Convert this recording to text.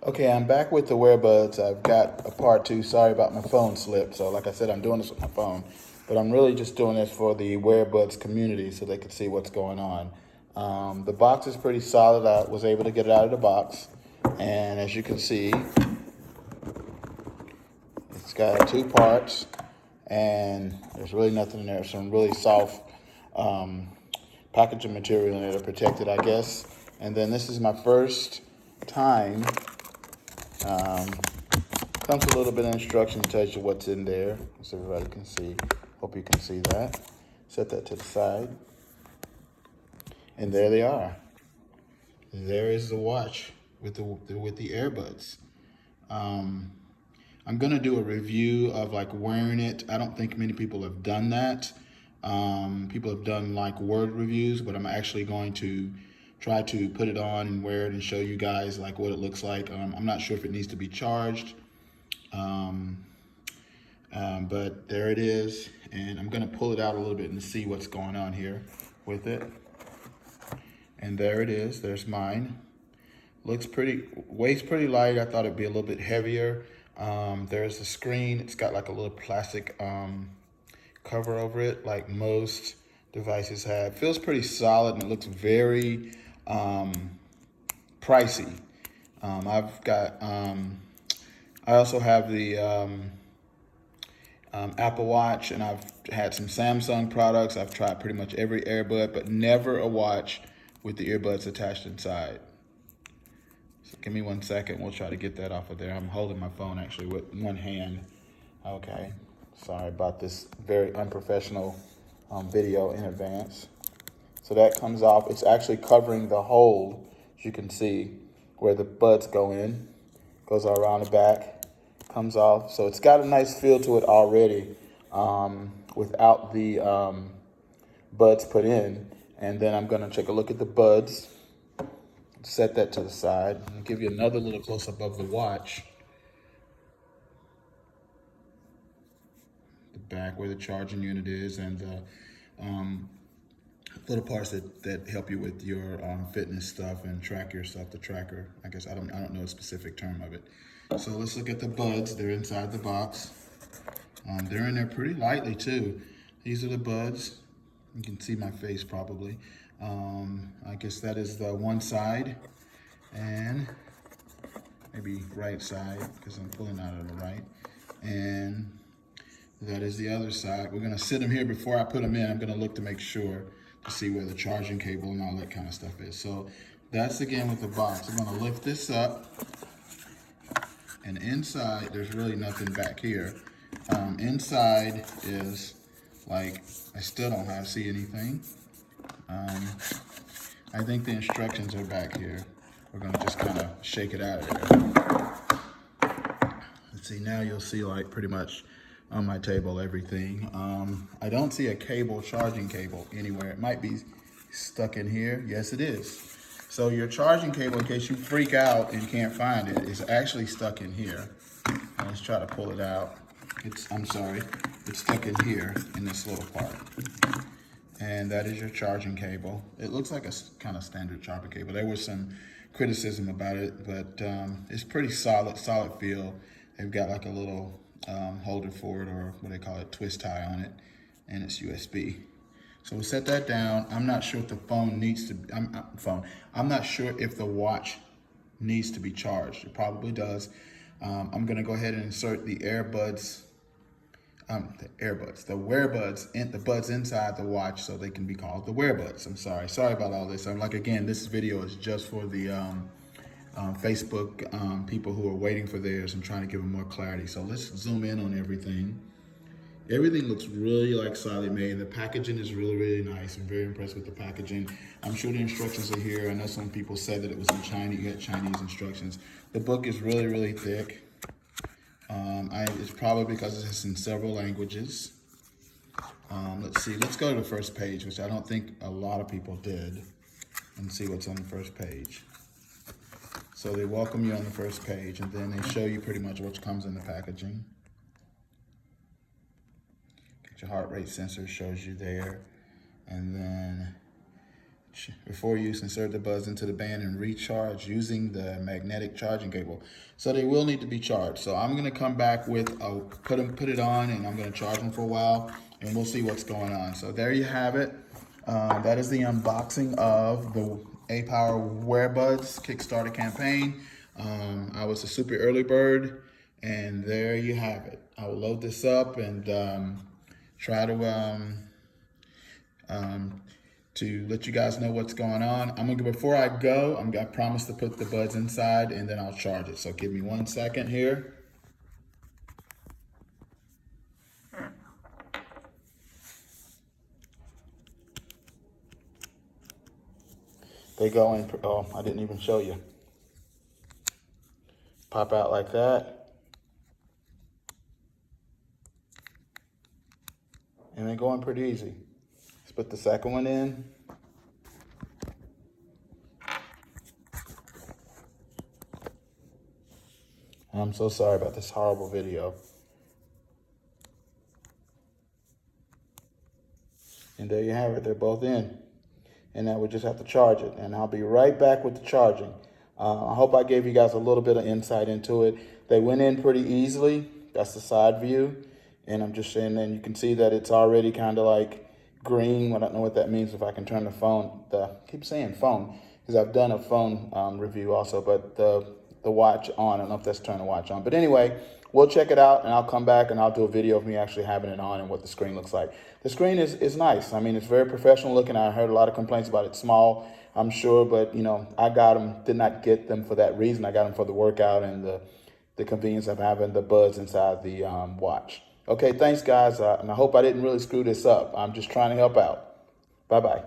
Okay, I'm back with the Wearbuds. I've got a part two. Sorry about my phone slipped. So like I said, I'm doing this with my phone. But I'm really just doing this for the Wearbuds community so they can see what's going on. The box is pretty solid. I was able to get it out of the box. And as you can see, it's got two parts. And there's really nothing in there. Some really soft packaging material in it to protect it, I guess. And then this is my first time. Comes with a little bit of instruction, tells you what's in there, so everybody can see. Hope you can see that. Set that to the side. And there they are. There is the watch with the earbuds. I'm gonna do a review of like wearing it. I don't think many people have done that. People have done like word reviews, but I'm actually going to try to put it on and wear it and show you guys like what it looks like. I'm not sure if it needs to be charged. But there it is, and I'm gonna pull it out a little bit and see what's going on here with it. And there it is, there's mine. Looks pretty, weight's pretty light. I thought it'd be a little bit heavier. There's the screen, it's got like a little plastic cover over it, like most devices have. Feels pretty solid and it looks very pricey. I also have the Apple Watch, and I've had some Samsung products. I've tried pretty much every earbud, but never a watch with the earbuds attached inside. So give me 1 second. We'll try to get that off of there. I'm holding my phone actually with one hand. Okay, sorry about this very unprofessional video in advance. So that comes off. It's actually covering the hole, as you can see, where the buds go in. Goes all around the back, comes off. So it's got a nice feel to it already without the buds put in. And then I'm gonna take a look at the buds, set that to the side, and give you another little close-up of the watch. The back where the charging unit is, and the little parts that help you with your fitness stuff and track your stuff, the tracker. I guess I don't know a specific term of it. So let's look at the buds. They're inside the box. They're in there pretty lightly too. These are the buds. You can see my face probably. I guess that is the one side, and maybe right side because I'm pulling out of the right. And that is the other side. We're gonna sit them here before I put them in. I'm gonna look to make sure to see where the charging cable and all that kind of stuff is. So that's again with the box. I'm gonna lift this up, and inside there's really nothing back here. Inside is like, I still don't see anything. I think the instructions are back here. We're gonna just kind of shake it out of there. Let's see, now you'll see like pretty much on my table everything. I don't see a cable, charging cable anywhere. It might be stuck in here. Yes, it is. So your charging cable, in case you freak out and can't find it, is actually stuck in here. Let's try to pull it out. It's stuck in here in this little part. And that is your charging cable. It looks like a kind of standard charging cable. There was some criticism about it, but it's pretty solid feel. They've got like a little holder for it, or what they call it, twist tie on it, and it's USB. So we'll set that down. I'm not sure if the phone needs to, I'm not sure if the watch needs to be charged. It probably does. I'm gonna go ahead and insert the earbuds, the Wearbuds, and the buds inside the watch so they can be called the Wearbuds. I'm sorry about all this. Again, this video is just for the Facebook people who are waiting for theirs and trying to give them more clarity. So let's zoom in on everything. Everything looks really like solid made. The packaging is really nice. I'm very impressed with the packaging. I'm sure the instructions are here. I know some people said that it was in Chinese. You had Chinese instructions. The book is really thick. It's probably because it's in several languages. Let's see, let's go to the first page, which I don't think a lot of people did, and see what's on the first page. So they welcome you on the first page, and then they show you pretty much what comes in the packaging. Get your heart rate sensor, shows you there. And then Before use, insert the buds into the band and recharge using the magnetic charging cable. So they will need to be charged. So I'm gonna come back with, put it on, and I'm gonna charge them for a while, and we'll see what's going on. So there you have it. That is the unboxing of the AiPower Wearbuds Kickstarter campaign. I was a super early bird, and there you have it. I will load this up and try to let you guys know what's going on. Before I go, I promise to put the buds inside and then I'll charge it. So give me 1 second here. They go in, oh, I didn't even show you. Pop out like that. And they go in pretty easy. Let's put the second one in. I'm so sorry about this horrible video. And there you have it, they're both in. And now we just have to charge it. And I'll be right back with the charging. I hope I gave you guys a little bit of insight into it. They went in pretty easily. That's the side view. And I'm just saying, and you can see that it's already kind of like green. I don't know what that means if I can turn the phone, I keep saying phone, because I've done a phone review also, but the watch on, I don't know if that's turn the watch on. But anyway, we'll check it out and I'll come back and I'll do a video of me actually having it on and what the screen looks like. The screen is nice. I mean, it's very professional looking. I heard a lot of complaints about it small, I'm sure, but you know, I got them, did not get them for that reason. I got them for the workout and the convenience of having the buds inside the watch. Okay, thanks guys, and I hope I didn't really screw this up. I'm just trying to help out. Bye-bye.